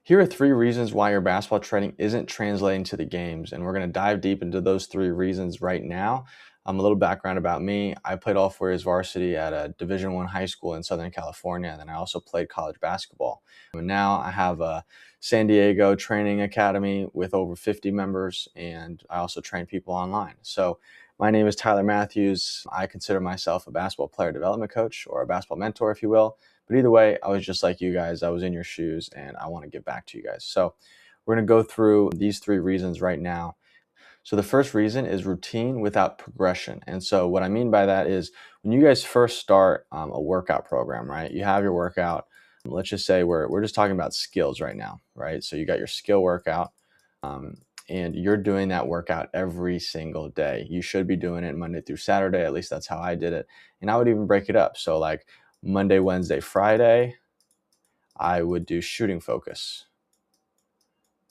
Here are 3 reasons why your basketball training isn't translating to the games, and we're going to dive deep into those 3 reasons right now. A little background about me. I played all 4 years varsity at a Division I high school in Southern California, and then I also played college basketball. And now I have a San Diego training academy with over 50 members, and I also train people online. So my name is Tyler Matthews. I consider myself a basketball player development coach, or a basketball mentor, if you will. But either way, I was just like you guys. I was in your shoes, and I want to give back to you guys. So we're going to go through these 3 reasons right now. So the first reason is routine without progression. And so what I mean by that is when you guys first start a workout program, right? You have your workout. Let's just say we're just talking about skills right now, right? So you got your skill workout, and you're doing that workout every single day. You should be doing it Monday through Saturday. At least that's how I did it. And I would even break it up. So like Monday, Wednesday, Friday, I would do shooting focus,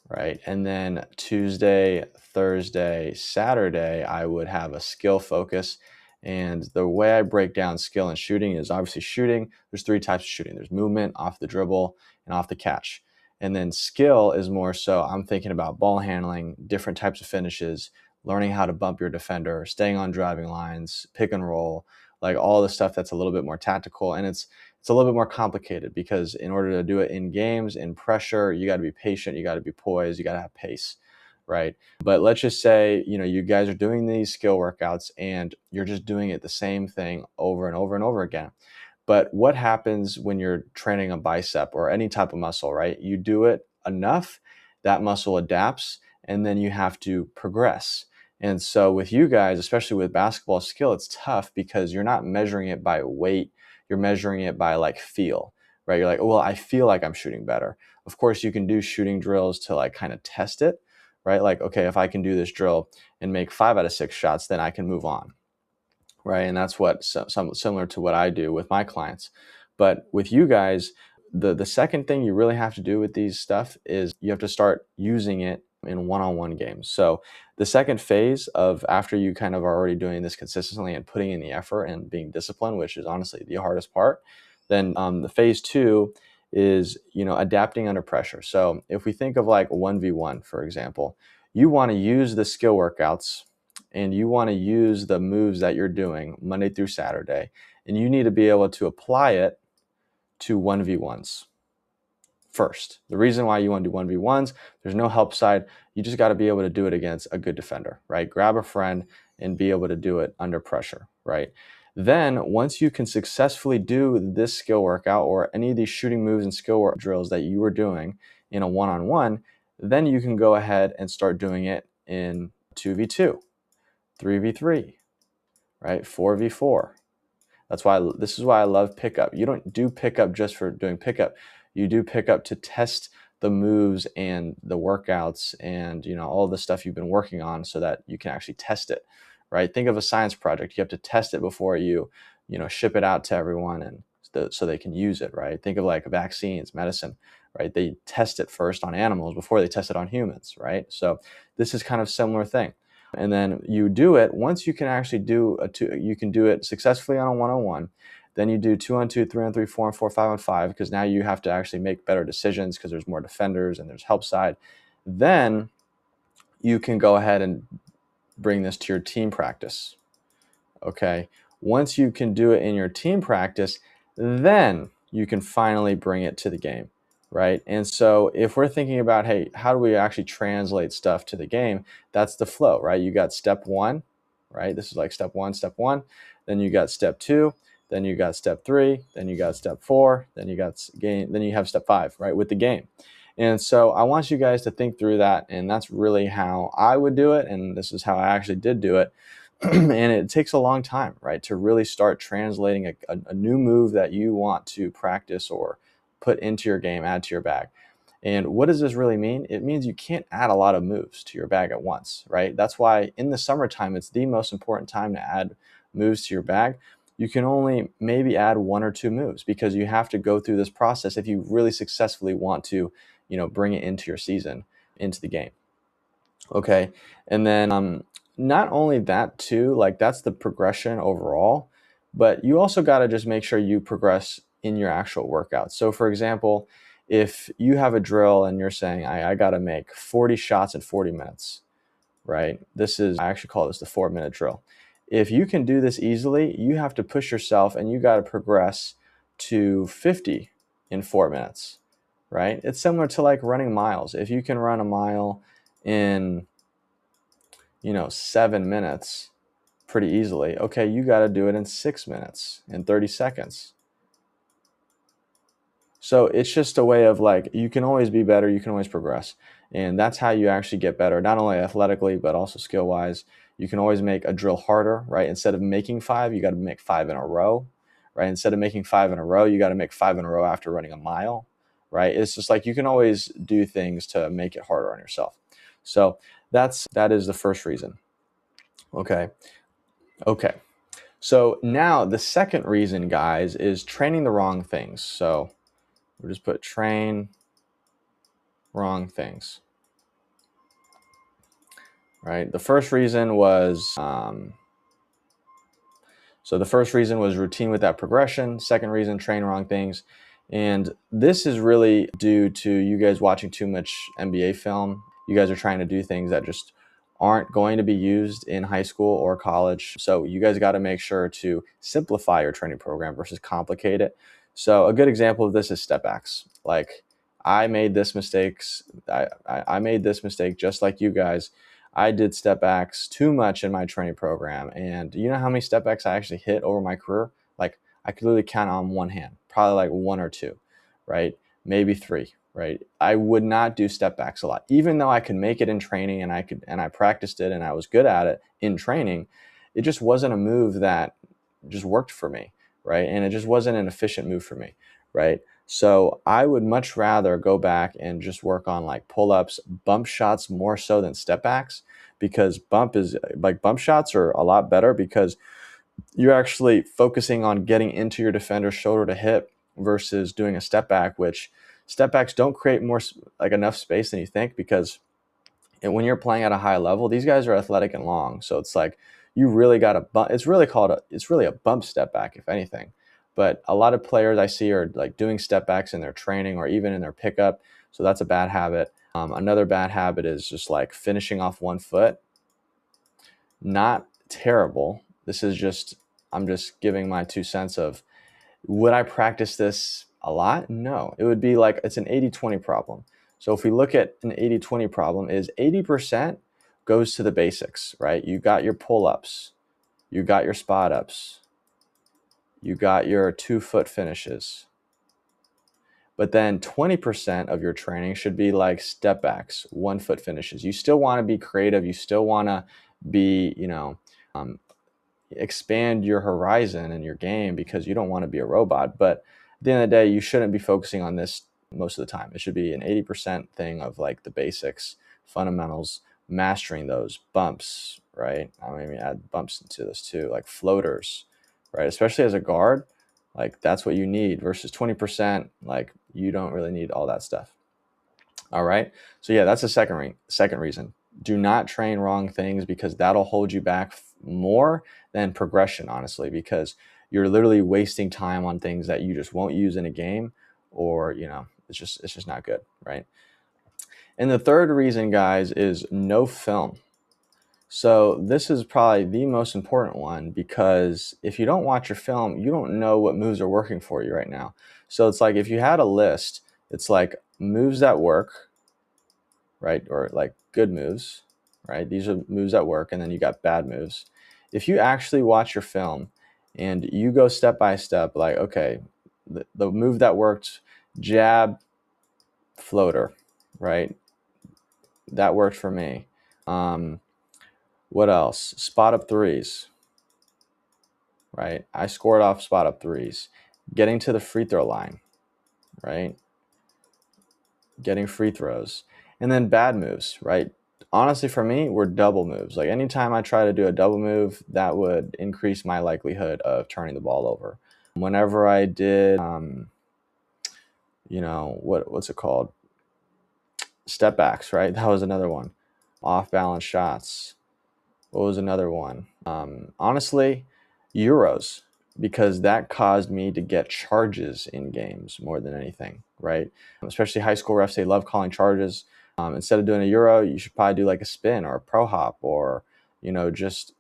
right? And then Tuesday, Thursday, Saturday, I would have a skill focus. And the way I break down skill and shooting is obviously shooting. There's 3 types of shooting. There's movement, off the dribble, and off the catch. And then skill is more so I'm thinking about ball handling, different types of finishes, learning how to bump your defender, staying on driving lines, pick and roll, like all the stuff that's a little bit more tactical. And it's a little bit more complicated because in order to do it in games, in pressure, you got to be patient, you got to be poised, you got to have pace, right? But let's just say, you guys are doing these skill workouts and you're just doing it the same thing over and over and over again. But what happens when you're training a bicep or any type of muscle, right? You do it enough, that muscle adapts, and then you have to progress. And so with you guys, especially with basketball skill, it's tough because you're not measuring it by weight. You're measuring it by like feel, right? You're like, oh, well, I feel like I'm shooting better. Of course, you can do shooting drills to like kind of test it, right? Like, okay, if I can do this drill and make 5 out of 6 shots, then I can move on, right? And that's what similar to what I do with my clients. But with you guys, the second thing you really have to do with these stuff is you have to start using it in one-on-one games. So the second phase of after you kind of are already doing this consistently and putting in the effort and being disciplined, which is honestly the hardest part, then the phase 2 is, adapting under pressure. So if we think of like 1v1, for example, you want to use the skill workouts and you want to use the moves that you're doing Monday through Saturday, and you need to be able to apply it to 1v1s first. The reason why you want to do 1v1s, there's no help side. You just got to be able to do it against a good defender, right? Grab a friend and be able to do it under pressure, right? Then once you can successfully do this skill workout or any of these shooting moves and skill drills that you were doing in a one-on-one, then you can go ahead and start doing it in 2v2, 3v3, right? 4v4. This is why I love pickup. You don't do pickup just for doing pickup. You do pickup to test the moves and the workouts and all the stuff you've been working on so that you can actually test it, right? Think of a science project. You have to test it before you ship it out to everyone and so they can use it, right? Think of like vaccines, medicine, right? They test it first on animals before they test it on humans, right? So this is kind of similar thing. And then you do it once you can actually you can do it successfully on a one-on-one. Then you do 2-on-2, 3-on-3, 4-on-4, 5-on-5, because now you have to actually make better decisions because there's more defenders and there's help side. Then you can go ahead and bring this to your team practice. Okay. Once you can do it in your team practice, then you can finally bring it to the game, right? And so if we're thinking about, hey, how do we actually translate stuff to the game? That's the flow, right? You got step 1, right? This is like step 1. Then you got step 2. Then you got step 3. Then you got step 4. Then you got game. Then you have step 5, right? With the game. And so I want you guys to think through that. And that's really how I would do it. And this is how I actually did do it. And it takes a long time, right, to really start translating a new move that you want to practice or put into your game, add to your bag. And what does this really mean? It means you can't add a lot of moves to your bag at once, right? That's why in the summertime, it's the most important time to add moves to your bag. You can only maybe add 1 or 2 moves because you have to go through this process if you really successfully want to, bring it into your season, into the game. Okay. And then, not only that too, like that's the progression overall, but you also got to just make sure you progress in your actual workout. So for example, if you have a drill and you're saying, I got to make 40 shots in 40 minutes, right? I actually call this the 4-minute drill. If you can do this easily, you have to push yourself and you got to progress to 50 in 4 minutes, right? It's similar to like running miles. If you can run a mile in, 7 minutes pretty easily, okay, you got to do it in 6 minutes, in 30 seconds. So it's just a way of like, you can always be better, you can always progress. And that's how you actually get better, not only athletically, but also skill wise. You can always make a drill harder, right? Instead of making 5, you got to make 5 in a row, right? Instead of making 5 in a row, you got to make 5 in a row after running a mile, right? It's just like you can always do things to make it harder on yourself. So that is the first reason. Okay. So now the second reason, guys, is training the wrong things. So we'll just put train wrong things, right? The first reason was routine without progression. Second reason, train wrong things. And this is really due to you guys watching too much NBA film. You guys are trying to do things that just aren't going to be used in high school or college. So you guys got to make sure to simplify your training program versus complicate it. So a good example of this is step backs. Like I made this mistake just like you guys. I did step backs too much in my training program. And you know how many step backs I actually hit over my career? Like I could literally count on one hand, probably like 1 or 2, right? Maybe 3, right? I would not do step backs a lot, even though I could make it in training and I practiced it and I was good at it in training. It just wasn't a move that just worked for me, right? And it just wasn't an efficient move for me, right? So I would much rather go back and just work on like pull-ups, bump shots more so than step backs, because bump shots are a lot better because you're actually focusing on getting into your defender's shoulder to hip versus doing a step back, which step backs don't create enough space than you think, because when you're playing at a high level, these guys are athletic and long. So it's like you really got to bump. It's really a bump step back, if anything. But a lot of players I see are like doing step backs in their training or even in their pickup. So that's a bad habit. Another bad habit is just like finishing off one foot. Not terrible. I'm just giving my 2 cents of, would I practice this a lot? No. It would be like, it's an 80-20 problem. So if we look at an 80-20 problem, is 80% goes to the basics, right? You got your pull-ups, you got your spot ups, you got your 2-foot finishes. But then 20% of your training should be like step backs, 1-foot finishes. You still want to be creative. You still want to be, expand your horizon in your game because you don't want to be a robot. But at the end of the day, you shouldn't be focusing on this most of the time. It should be an 80% thing of like the basics, fundamentals, mastering those bumps, right? I mean, add bumps into this too, like floaters, right? Especially as a guard, like that's what you need versus 20%. Like you don't really need all that stuff. All right. So yeah, that's the second reason. Do not train wrong things, because that'll hold you back more than progression, honestly, because you're literally wasting time on things that you just won't use in a game, or, it's just not good, right? And the third reason, guys, is no film. So this is probably the most important one, because if you don't watch your film, you don't know what moves are working for you right now. So it's like if you had a list, it's like moves that work, right? Or like good moves, right? These are moves that work, and then you got bad moves. If you actually watch your film and you go step by step, like, okay, the move that worked, jab, floater, right? That worked for me. What else? Spot up threes, right? I scored off spot up threes. Getting to the free throw line, right? Getting free throws. And then bad moves, right? Honestly, for me, were double moves. Like anytime I try to do a double move, that would increase my likelihood of turning the ball over. Whenever I did, what's it called? Step backs, right? That was another one. Off balance shots. What was another one? Honestly, Euros. because that caused me to get charges in games more than anything, right? Especially high school refs, they love calling charges. Instead of doing a euro, you should probably do like a spin or a pro hop, or just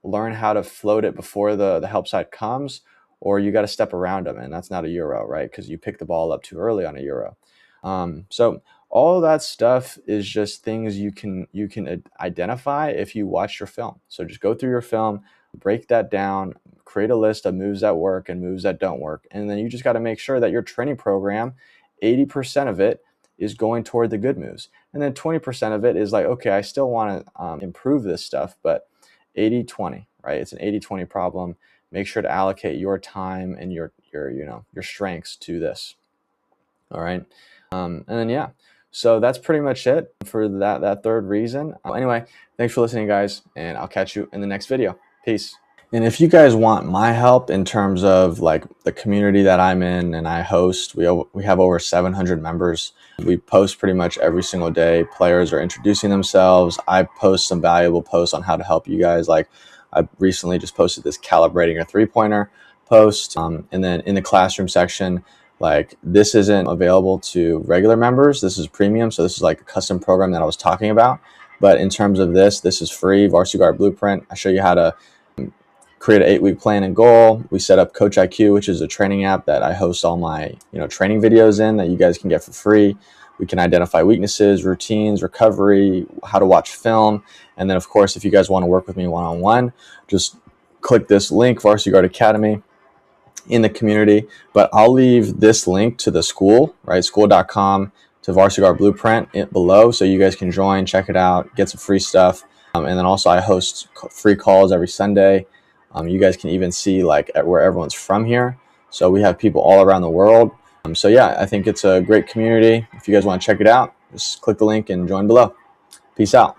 learn how to float it before the help side comes, or you got to step around them, and that's not a euro, right? Because you pick the ball up too early on a euro. So all of that stuff is just things you can identify if you watch your film. So just go through your film, break that down, create a list of moves that work and moves that don't work, and then you just got to make sure that your training program, 80% of it is going toward the good moves, and then 20% of it is like, okay, I still want to improve this stuff, but 80-20, right? It's an 80-20 problem. Make sure to allocate your time and your strengths to this. All right. And then, yeah, so that's pretty much it for that third reason. Anyway, thanks for listening, guys, and I'll catch you in the next video. Peace. And if you guys want my help in terms of like the community that I'm in and I host, we have over 700 members. We post pretty much every single day. Players are introducing themselves. I post some valuable posts on how to help you guys. Like I recently just posted this calibrating a three-pointer post. And then in the classroom section, like this isn't available to regular members. This is premium. So this is like a custom program that I was talking about. But in terms of this is free, Varsity Guard Blueprint. I show you how to create an 8-week plan and goal. We set up Coach IQ, which is a training app that I host all my training videos in that you guys can get for free. We can identify weaknesses, routines, recovery, how to watch film. And then, of course, if you guys want to work with me one-on-one, just click this link, Varsity Guard Academy, in the community. But I'll leave this link to the school, right? School.com to Varsity Guard Blueprint below, so you guys can join, check it out, get some free stuff. And then also I host free calls every Sunday. You guys can even see like where everyone's from here. So we have people all around the world. So yeah, I think it's a great community. If you guys want to check it out, just click the link and join below. Peace out.